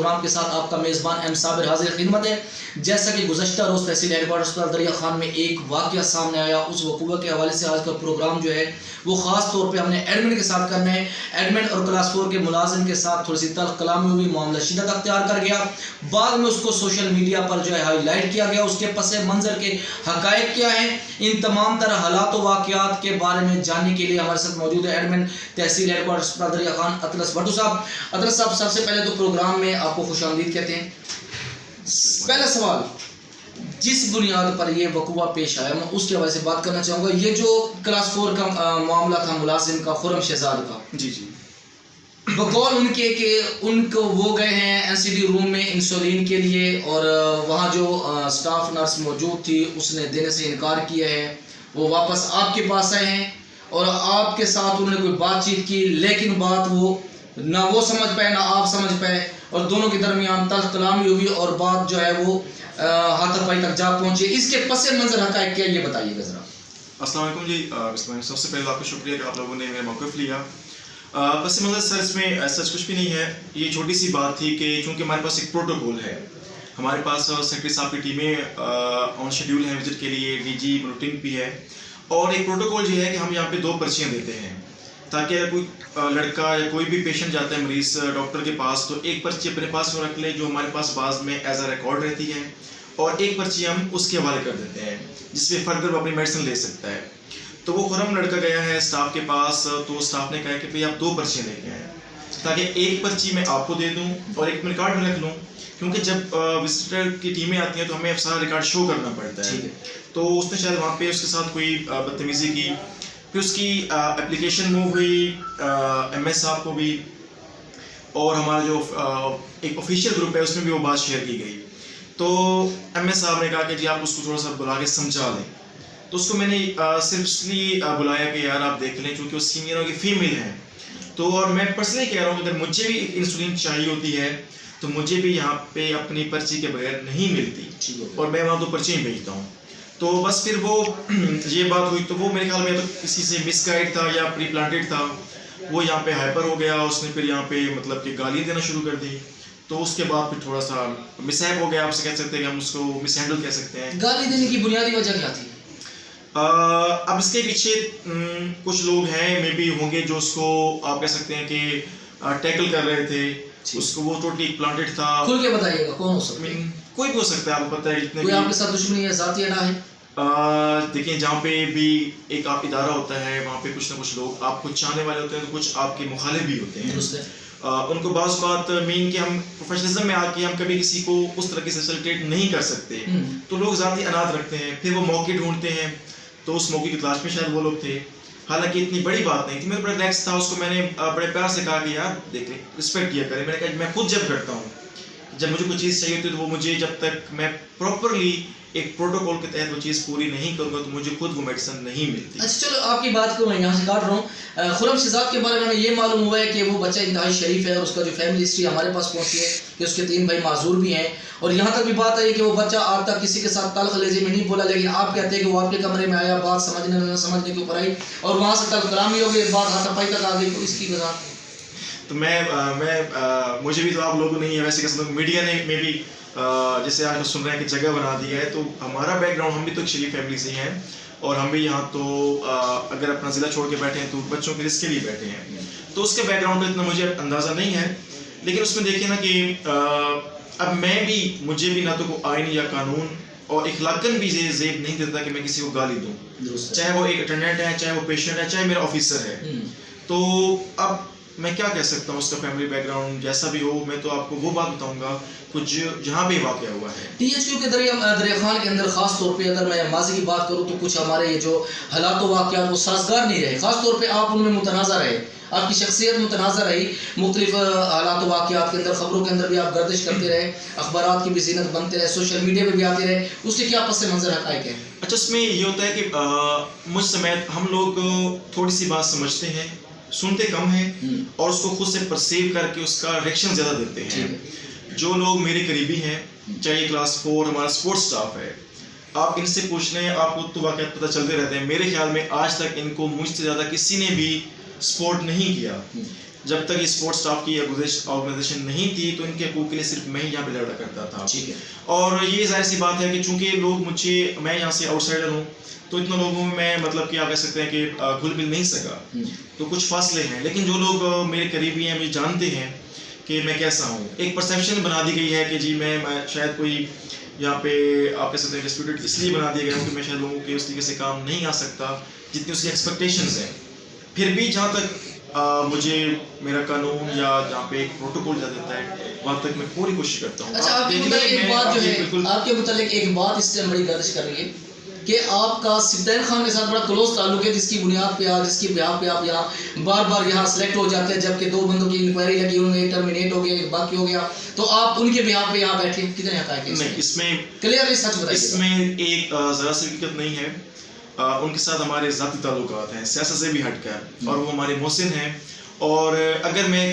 Programme के साथ आपका मेज़बान एम साबिर हाजिर खिदमत है। जैसा कि गुज़श्ता रोज़ तहसील हेडक्वार्टर अस्पताल दरिया खान में एक वाक़या सामने आया, उस वक़ूअ के हवाले से आज का प्रोग्राम जो है वो ख़ास तौर पे हमने एडमिन के साथ करना है। एडमिन और क्लास 4 के मुलाजिम के साथ थोड़ी सी तल्ख़ कलामी हुई, मामला शिद्दत अख्तियार कर गया। बाद में उसको सोशल मीडिया पर जो है हाईलाइट किया गया। उसके पस मंज़र के हक़ाइक़ क्या हैं, इन तमाम तरह हालात व वाक़यात के बारे में जानने के लिए हमारे साथ मौजूद है एडमिन तहसील हेडक्वार्टर अस्पताल दरिया खान अतलस भट्टू साहब। अतलस साहब, सबसे पहले तो प्रोग्राम में आपको खुशामदीद कहते हैं। पहला सवाल, जिस बुनियाद पर ये वक़ूआ पेश आया मैं उसके हवाले से बात करना चाहूँगा। ये जो क्लास 4 का मामला था मुलाजिम का, खुर्रम शहजाद का, जी जी, बकौल उनके कि उनको वो गए हैं एनसीडी रूम में इंसुलिन के लिए और वहाँ जो स्टाफ नर्स मौजूद थी उसने देने से इनकार किया है। वो वापस आपके पास आए हैं और आपके साथ उन्होंने कोई बातचीत की, लेकिन बात वो ना वो समझ पाए ना आप समझ पाए और दोनों के दरमियान तल्ख़ कलामी हुई और बात जो है वो हाथापाई तक जा पहुँची। इसके पस मंज़र हक़ाइक़ क्या, ये बताइएगा ज़रा। अस्सलाम वालेकुम जी। सबसे पहले आपका शुक्रिया कि आप लोगों ने मेरा मौक़िफ़ लिया। पस मंज़र सर इसमें सच कुछ भी नहीं है। ये छोटी सी बात थी कि चूँकि हमारे पास एक प्रोटोकॉल है, हमारे पास सेक्रेटरी साहब की टीमें ऑन शेड्यूल हैं विजिट के लिए, डीजी रूटीन भी है और एक प्रोटोकॉल ये है कि हम यहाँ पे 2 पर्चियाँ देते हैं ताकि अगर कोई लड़का या कोई भी पेशेंट जाता है मरीज़ डॉक्टर के पास तो एक पर्ची अपने पास वो रख ले जो हमारे पास बाद में एज अ रिकॉर्ड रहती है और एक पर्ची हम उसके हवाले कर देते हैं जिसमें फर्दर वो अपनी मेडिसिन ले सकता है। तो वो खुर्रम लड़का गया है स्टाफ के पास, तो स्टाफ ने कहा कि भाई आप 2 पर्चियाँ लेके आए ताकि एक पर्ची मैं आपको दे दूँ और एक मैं रिकॉर्ड में रख लूँ, क्योंकि जब विजिटर की टीमें आती हैं तो हमें सारा रिकॉर्ड शो करना पड़ता है। तो उसने शायद वहाँ पे उसके साथ कोई बदतमीज़ी की, फिर उसकी एप्लीकेशन मूव हुई MS साहब को भी और हमारा जो एक ऑफिशियल ग्रुप है उसमें भी वो बात शेयर की गई। तो MS साहब ने कहा कि जी आप उसको थोड़ा सा बुला के समझा लें। तो उसको मैंने सिर्फ इसलिए बुलाया कि यार आप देख लें क्योंकि वो सीनियरों की फ़ीमेल हैं, तो और मैं पर्सनली कह रहा हूँ अगर मुझे भी इंसुलिन चाहिए होती है तो मुझे भी यहाँ पे अपनी पर्ची के बगैर नहीं मिलती और मैं वहाँ 2 पर्चियाँ भेजता हूँ। तो बस फिर वो ये बात हुई तो वो मेरे ख्याल में तो किसी से मिसगाइड था या प्री प्लांटेड था, वो यहाँ पे हाइपर हो गया, उसने फिर यहाँ पे मतलब कि गाली देना शुरू कर दी। तो उसके बाद फिर थोड़ा सा मिसहैप हो गया, आपसे कह सकते हैं कि हम उसको मिसहैंडल कह सकते हैं। गाली देने की बुनियादी वजह क्या थी? अब इसके पीछे कुछ लोग हैं मे बी होंगे जो उसको आप कह सकते हैं कि टैकल कर रहे थे उसको, वो टोटली प्लांटेड था। खुल के बताइएगा कौन हो सकता है? कोई भी हो सकता है, आपको पता है जितने कोई आपके साथ दुश्मनी है, ज़ाती अड़ा है? देखिए जहाँ पे भी एक आप इदारा होता है वहाँ पे कुछ ना कुछ लोग आपको चाहने वाले होते हैं तो कुछ आपके मुखालिफ भी होते हैं। उनको बाज़ बात मीन कि हम प्रोफेशनलिज्म में आके हम कभी किसी को उस तरह की फैसिलिटेट नहीं कर सकते, तो लोग ज़ाती अनाद रखते हैं, फिर वो मौके ढूंढते हैं। तो उस मौके की तलाश में शायद वो लोग थे, हालांकि इतनी बड़ी बात नहीं थी, मैं बड़ा रिलैक्स था। उसको मैंने बड़े प्यार से कहा कि यार देख रिस्पेक्ट किया करें। मैंने कहा मैं खुद जब करता हूँ, जब मुझे कोई चीज़ चाहिए होती है तो वो मुझे जब तक मैं प्रॉपरली एक प्रोटोकॉल के तहत वो चीज़ पूरी नहीं करूँगा तो मुझे खुद वो मेडिसिन नहीं मिलती। अच्छा चलो आपकी बात को मैं यहाँ से काट रहा हूँ। खुर्रम शहजाद के बारे में हमें ये मालूम हुआ है कि वो बच्चा इंतहाई शरीफ है और उसका जो फैमिली हिस्ट्री हमारे पास पहुँची है कि उसके 3 भाई माजूर भी हैं और यहाँ तक भी बात आई कि वो बच्चा आज तक किसी के साथ तल्ख़ लहज़े में नहीं बोला, लेकिन आप कहते हैं कि वो आपके कमरे में आया, बात समझने न समझने के ऊपर आई और वहाँ से तल्ख़ कलामी हो गई, बात हाथापाई तक आ गई। तो इसकी वजह तो मुझे भी तो आप लोगों ने वैसे कैसे मीडिया ने मे भी जैसे आज सुन रहे हैं कि जगह बना दी है, तो हमारा बैकग्राउंड, हम भी तो शरीफ फैमिली से हैं और हम भी यहाँ तो अगर अपना ज़िला छोड़ के बैठे हैं तो बच्चों के रिस्क के लिए बैठे हैं, तो उसके बैकग्राउंड का इतना मुझे अंदाज़ा नहीं है। लेकिन उसमें देखिए ना कि अब मुझे भी ना तो कोई आइन या कानून और इखलाकन भी ये ज़ेब नहीं देता कि मैं किसी को गाली दूँ, चाहे वो एक अटेंडेंट है, चाहे वो पेशेंट है, चाहे मेरा ऑफिसर है। तो अब मैं क्या कह सकता हूँ, उसका फैमिली बैकग्राउंड जैसा भी हो, मैं तो आपको वो बात बताऊंगा कुछ जहाँ पे वाक़या हुआ है। THQ के दरिया खान के अंदर ख़ास तौर पे अगर मैं माजी की बात करूँ तो कुछ हमारे ये जो हालात व वाक़यात वो साजगार नहीं रहे, ख़ास तौर पे आप उनमें मुतनाज़ा रहे, आपकी शख्सियत मुतनाज़ा रही, मुख्तलिफ हालात व वाक़यात के अंदर, ख़बरों के अंदर भी आप गर्दिश करते रहे, अखबारात की भी ज़ीनत बनते रहे, सोशल मीडिया पर भी आते रहे, उससे क्या पस मंज़र हक़ाइक़ है? अच्छा, इसमें ये होता है कि मुझ समेत हम लोग थोड़ी सी बात समझते हैं, सुनते कम हैं और उसको खुद से परसीव करके उसका रिएक्शन ज़्यादा देते हैं। जो लोग मेरे करीबी हैं, चाहे क्लास 4 हमारा स्पोर्ट्स स्टाफ है, आप इनसे पूछ लें, आपको तो वाक़यात पता चलते रहते हैं। मेरे ख्याल में आज तक इनको मुझसे ज़्यादा किसी ने भी सपोर्ट नहीं किया, जब तक ये स्पोर्ट्स स्टाफ की ऑर्गेनाइजेशन नहीं थी तो इनके हकूक़ के लिए सिर्फ मैं ही यहाँ पे लड़ा करता था। ठीक है। और ये जाहिर सी बात है कि चूँकि लोग मैं यहाँ से आउटसाइडर हूँ, तो इतने लोगों में मैं मतलब कि आप कह सकते हैं कि घुल मिल नहीं सका, तो कुछ फासले हैं। लेकिन जो लोग मेरे करीबी हैं, मुझे जानते हैं कि मैं कैसा हूँ। एक परसेप्शन बना दी गई है कि जी मैं शायद कोई यहाँ पे आप कह सकते हैं डिस्प्यूटेड इसलिए बना दिया गया कि मैं शायद लोगों के उस तरीके से काम नहीं आ सकता जितनी उसकी एक्सपेक्टेशंस हैं। फिर भी जहाँ तक मुझे मेरा कानून या जहाँ पे एक प्रोटोकॉल जा देता है वहाँ तक मैं पूरी कोशिश करता हूँ। अच्छा, आपके मुतालिक एक बात जो है, आपके मुतालिक एक बात इस टाइम बड़ी गर्दिश कर रही है कि आपका सिद्दीक खान के साथ बड़ा क्लोज ताल्लुक है, जिसकी बुनियाद पे जिसकी बिहाफ पे आप यहाँ बार बार यहाँ सेलेक्ट हो जाते हैं, जबकि 2 बंदों की इंक्वायरी लगी, उन्होंने टर्मिनेट हो गया, एक बाकी हो गया, तो आप उनके बिहाफ पे यहाँ बैठे, कितने हक़ाइक़ हैं? नहीं, इसमें क्लियरली सच बताइए। इसमें एक ज़रा सी हकीकत नहीं है। उनके साथ हमारे ज़ाती ताल्लुकात हैं, सियासत से भी हटकर, और वो हमारे मोहसिन हैं। और अगर मैं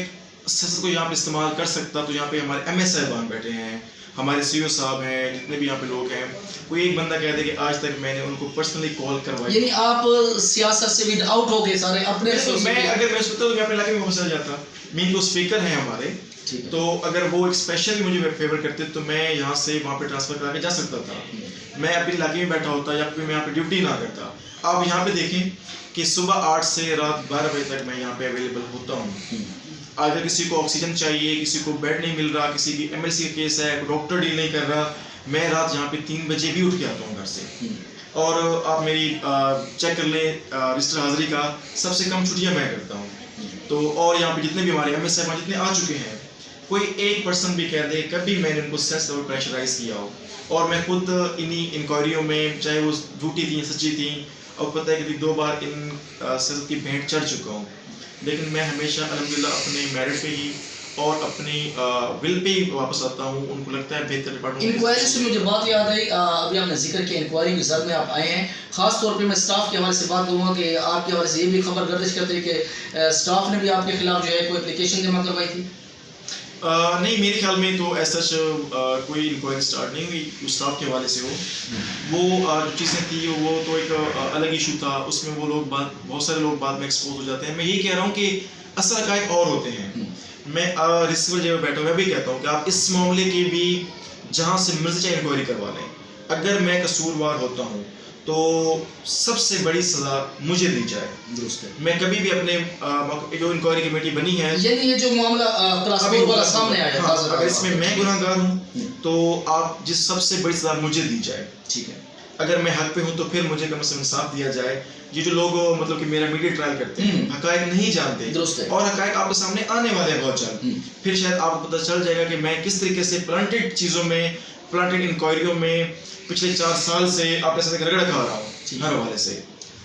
सियासत को यहाँ पे इस्तेमाल कर सकता तो यहाँ पे हमारे MS साहिबान बैठे हैं, हमारे CEO साहब हैं, जितने भी यहाँ पे लोग हैं, कोई एक बंदा कह दे कि आज तक मैंने उनको पर्सनली कॉल करवाई। यानी आप सियासत से भी आउट हो गए सारे अपने? अगर मैं सोचता तो मैं अपने इलाके में पहुँच जाता। मीन जो स्पीकर हैं हमारे, तो अगर वो एक स्पेशली मुझे फेवर करते तो मैं यहाँ से वहाँ पे ट्रांसफ़र करा के जा सकता था। मैं अपने इलाके में बैठा होता या फिर मैं यहाँ पे ड्यूटी ना करता। आप यहाँ पे देखें कि सुबह 8 से रात 12 बजे तक मैं यहाँ पे अवेलेबल होता हूँ। अगर किसी को ऑक्सीजन चाहिए, किसी को बेड नहीं मिल रहा, किसी की MLC का केस है, डॉक्टर डील नहीं कर रहा, मैं रात यहाँ पे 3 बजे भी उठ के आता हूँ घर से। और आप मेरी चेक कर लें रजिस्टर हाजिरी का, सबसे कम छुट्टियाँ मैं करता हूँ। तो और यहाँ पे जितने भी हमारे MS साहब जितने आ चुके हैं, कोई एक पर्सन भी कह दे कभी मैंने उनको सेंस लेवल प्रेशराइज किया हो, और मैं खुद इन्हीं इंक्वायरियों में, चाहे वो झूठी थी सच्ची थी, और पता है कि 2 बार इन सियासत की भेंट चढ़ चुका हूँ, लेकिन मैं हमेशा अल्हम्दुलिल्लाह अपने मेरिट पे ही और अपनी विल पे ही वापस आता हूँ। उनको लगता है बेहतर डिपार्टमेंट। इंक्वायरी से मुझे बात याद आई, अभी आपने जिक्र किया इंक्वायरी के रिजल्ट में आप आए हैं, खास तौर पे मैं स्टाफ के हवाले से बात करूँगा कि आपके हवाले से ये भी खबर गर्दिश करते हैं कि स्टाफ ने भी आपके खिलाफ जो है कोई एप्लीकेशन जमा करवाई थी? नहीं, मेरे ख्याल में तो ऐसा कोई इंक्वायरी स्टार्ट नहीं हुई स्टाफ के हवाले से हो। वो जो चीज़ें थी वो तो एक अलग इशू था, उसमें वो लोग बहुत सारे लोग बाद में एक्सपोज हो जाते हैं। मैं यही कह रहा हूँ कि असल हक़ाइक़ और होते हैं। मैं रिसीवर जगह बैठा हूँ, मैं भी कहता हूँ कि आप इस मामले की भी जहाँ से मर्जी चाहे इंक्वायरी करवा लें। अगर मैं कसूरवार होता हूँ तो सबसे बड़ी सज़ा मुझे दी जाए। दुरुस्त है। मैं कभी भी अपने जो इंक्वायरी कमेटी बनी है, यानी ये जो मामला वाला सामने आया, हाँ, अगर इसमें मैं गुनाहगार हूँ तो आप जिस सबसे बड़ी सज़ा मुझे दी जाए। ठीक है। अगर मैं हक पे हूँ तो फिर मुझे कम से कम इंसाफ दिया जाए। ये जो लोग मतलब कि मेरा मीडिया ट्रायल करते हैं, हक़ाइक़ नहीं जानते, और हक़ाइक़ आपके सामने आने वाले हैं बहुत जल्द, फिर शायद आपको पता चल जाएगा कि मैं किस तरीके से प्लांटेड चीज़ों में, प्लांटेड इंक्वायरियों में पिछले 4 साल से आप ऐसे रगड़ खा रहा हूँ हर हवाले से।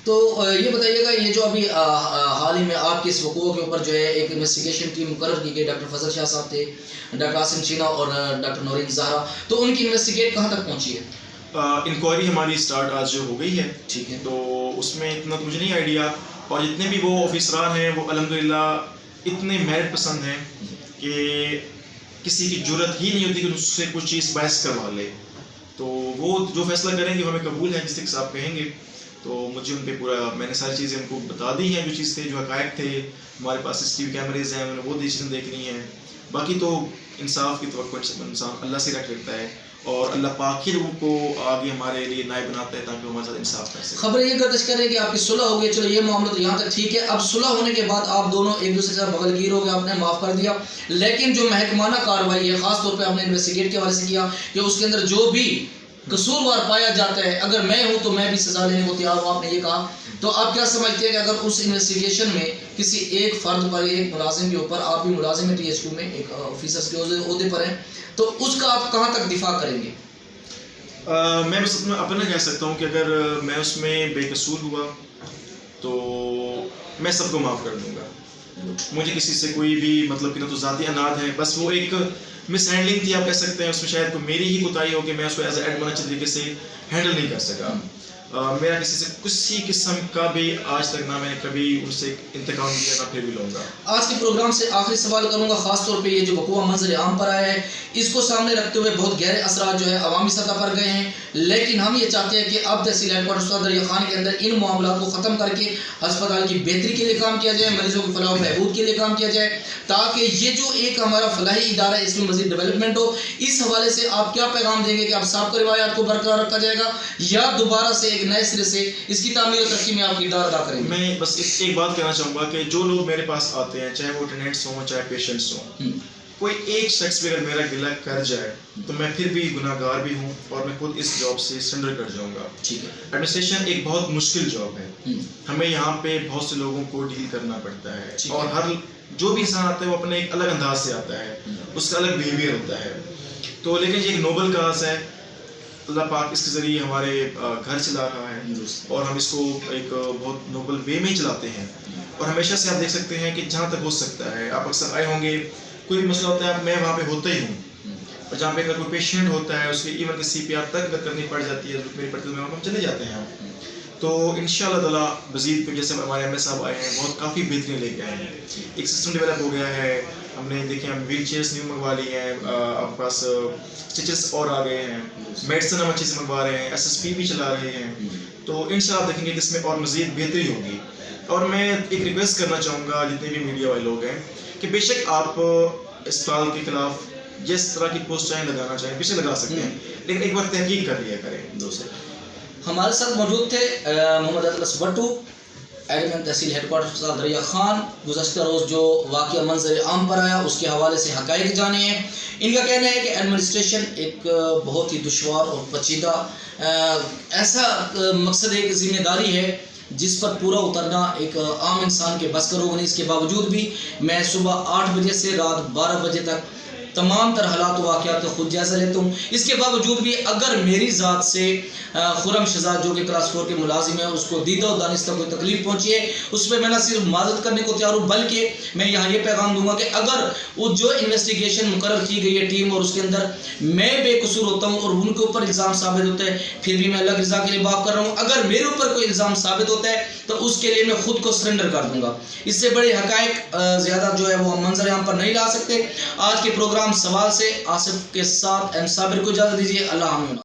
तो ये बताइएगा, ये जो अभी हाल ही में आपके इस वक़ूअ के ऊपर जो है एक इन्वेस्टिगेशन टीम मुकर्रर की गई, डॉक्टर फजल शाह साहब थे, डॉक्टर आसिम चीना और डॉक्टर नौरीन ज़हरा, तो उनकी इन्वेस्टिगेट कहाँ तक पहुँची है? इंक्वायरी हमारी स्टार्ट आज हो गई है। ठीक है। तो उसमें इतना तो मुझे नहीं आइडिया, और जितने भी वो ऑफिसरान हैं वो अल्हम्दुलिल्लाह इतने मेरिट पसंद हैं कि किसी की जुर्रत ही नहीं होती कि उससे कुछ चीज़ बहस करवा ले। तो वो जो फैसला करेंगे वो हमें कबूल है, जिस तरीके से आप कहेंगे। तो मुझे उन पर पूरा, मैंने सारी चीज़ें उनको बता दी हैं, जो चीज़ थे, जो हक़ाइक़ थे। हमारे पास CCTV कैमरेज हैं, उन्हें वो चीज़ें देखनी है। बाकी तो इंसाफ की तवक्को इंसान अल्लाह से रखता है, और अल्लाह पाक ही लोगों को आगे हमारे लिए नाय बनाता है ताकि हमारे साथ इंसाफ कर सके। खबर ये गर्दिश कर रही है कि आपकी सुलह हो गई, चलो ये मामला तो यहाँ तक ठीक है। अब सुलह होने के बाद आप दोनों एक दूसरे के साथ बगलगीर हो गए, आपने माफ़ कर दिया, लेकिन जो महकमाना कार्रवाई है, ख़ास तौर पे आपने इन्वेस्टिगेट के हवाले से किया कि उसके अंदर जो भी कसूरवार पाया जाता है, अगर मैं हूँ तो मैं भी सज़ा लेने को तैयार हूँ, आपने ये कहा। तो आप क्या समझते हैं कि अगर उस इन्वेस्टिगेशन में किसी एक फ़र्द पर, एक मुलाजिम के ऊपर, आप भी मुलाजिम हैं THQ में, एक ऑफिसर्स के ओहदे पर हैं, तो उसका आप कहाँ तक दिफा करेंगे? मैं बस अपना कह सकता हूँ कि अगर मैं उसमें बेकसूर हुआ तो मैं सबको माफ़ कर दूँगा। मुझे किसी से कोई भी मतलब कि ना तो ज़ाती अनाद है, बस वो एक मिस हैंडलिंग थी, आप कह सकते हैं। उसमें शायद मेरी ही कोताही हो कि मैं उसको एज ए एडमिन अच्छे तरीके से हैंडल नहीं कर सका। मेरा किसी से किसी किस्म का भी आज तक ना मैंने कभी उनसे इंतकाम किया ना फिर भी लूँगा। आज के प्रोग्राम से आखिरी सवाल करूंगा, खास तौर पे ये जो वकूआ मंजर आम पर आया है इसको सामने रखते हुए बहुत गहरे असरात जो है अवामी सतह पर गए हैं, लेकिन हम ये चाहते हैं कि अब तहसील हेडक्वार्टर दरिया खान के अंदर इन मामलों को ख़त्म करके अस्पताल की बेहतरी के लिए काम किया जाए, मरीजों की फलाह बहबूद के लिए काम किया जाए, ताकि ये जो एक हमारा फलाही इदारा है इसमें मजीद डेवलपमेंट हो। इस हवाले से आप क्या पैगाम देंगे कि अब साबिक़ रिवायात को बरकरार रखा जाएगा या दोबारा से एक नए सिरे से इसकी तामीर और तरक्की में आप किरदार अदा करेंगे? मैं बस एक बात कहना चाहूँगा कि जो लोग मेरे पास आते हैं, चाहे वो टेनेंट्स हों चाहे पेशेंट्स हों, कोई एक शख्स भी अगर मेरा गिला कर जाए तो मैं फिर भी गुनाहगार भी हूँ और मैं खुद इस जॉब से सरेंडर कर जाऊँगा। ठीक है। एडमिनिस्ट्रेशन एक बहुत मुश्किल जॉब है, हमें यहाँ पे बहुत से लोगों को डील करना पड़ता है और हर जो भी इंसान आता है वो अपने एक अलग अंदाज से आता है, उसका अलग बिहेवियर होता है। तो लेकिन ये एक नोबल काज है, अल्लाह पाक इसके ज़रिए हमारे घर चला रहा है और हम इसको एक बहुत नोबल वे में चलाते हैं। और हमेशा से आप देख सकते हैं कि जहाँ तक हो सकता है, आप अक्सर आए होंगे, कोई भी मसला होता है मैं वहाँ पे होता ही हूँ, और जहाँ पे अगर कोई पेशेंट होता है उसके इवन के CPR तक अगर करनी पड़ जाती है, मेरी पड़ती है, वहाँ हम चले जाते हैं। तो इंशाअल्लाह ताला मज़ीद जैसे हमारे MS साहब आए हैं, बहुत काफ़ी बेहतरीन लेके आए हैं, एक सिस्टम डेवलप हो गया है, हमने देखे हम व्हील चेयर्स न्यू मंगवा ली हैं, आपके पास स्टिचेस और आ गए हैं, मेडिसिन हम अच्छे से मंगवा रहे हैं, SSP भी चला रहे हैं। तो इंशाअल्लाह देखेंगे कि इसमें और मज़ीद बेहतरी होगी। और मैं एक रिक्वेस्ट करना चाहूँगा जितने भी मीडिया वाले लोग हैं कि बेशक आप अस्पताल के खिलाफ जिस तरह की पोस्ट चाहें लगाना चाहें पीछे लगा सकते हैं, लेकिन एक बार तहकीक कर लिया करें। दूसरे हमारे साथ मौजूद थे मोहम्मद अतलस भट्टू, एडमिन तहसील हेडक्वार्टर दरिया खान। गुज़श्ता रोज़ जो वाक़या मंजर आम पर आया उसके हवाले से हक़ाइक़ जाने हैं। इनका कहना है कि एडमिनिस्ट्रेशन एक बहुत ही दुश्वार और पेचीदा ऐसा मकसद है कि ज़िम्मेदारी है जिस पर पूरा उतरना एक आम इंसान के बस का रोग नहीं। इसके बावजूद भी मैं सुबह 8 बजे से रात 12 बजे तक तमाम तरह हालात वाक़यात का खुद जायज़ा लेता हूँ। इसके बावजूद भी अगर मेरी ज़ात से खुरम शहजाद जो कि क्लास 4 के मुलाजिम है उसको दीदा और दानिस्ता कोई तकलीफ पहुँची है, उस पर मैं न सिर्फ माजरत करने को तैयार हूँ बल्कि मैं यहाँ ये पैगाम दूंगा कि अगर वो जो इन्वेस्टिगेशन मुकर्रर की गई है टीम और उसके अंदर मैं बेकसूर होता हूँ और उनके ऊपर इल्ज़ाम साबित होता है, फिर भी मैं अल्लाह की रज़ा के लिए बात कर रहा हूँ। अगर मेरे ऊपर कोई इल्ज़ाम साबित होता है तो उसके लिए मैं खुद को सरेंडर कर दूंगा। इससे बड़े हक़ाइक़ ज़्यादा जो है वो हम मंजर यहाँ पर नहीं ला सकते। आज के प्रोग्राम सवाल से आसिफ के साथ M साबिर को इजाज़त दीजिए। अल्लाह हाफ़िज़।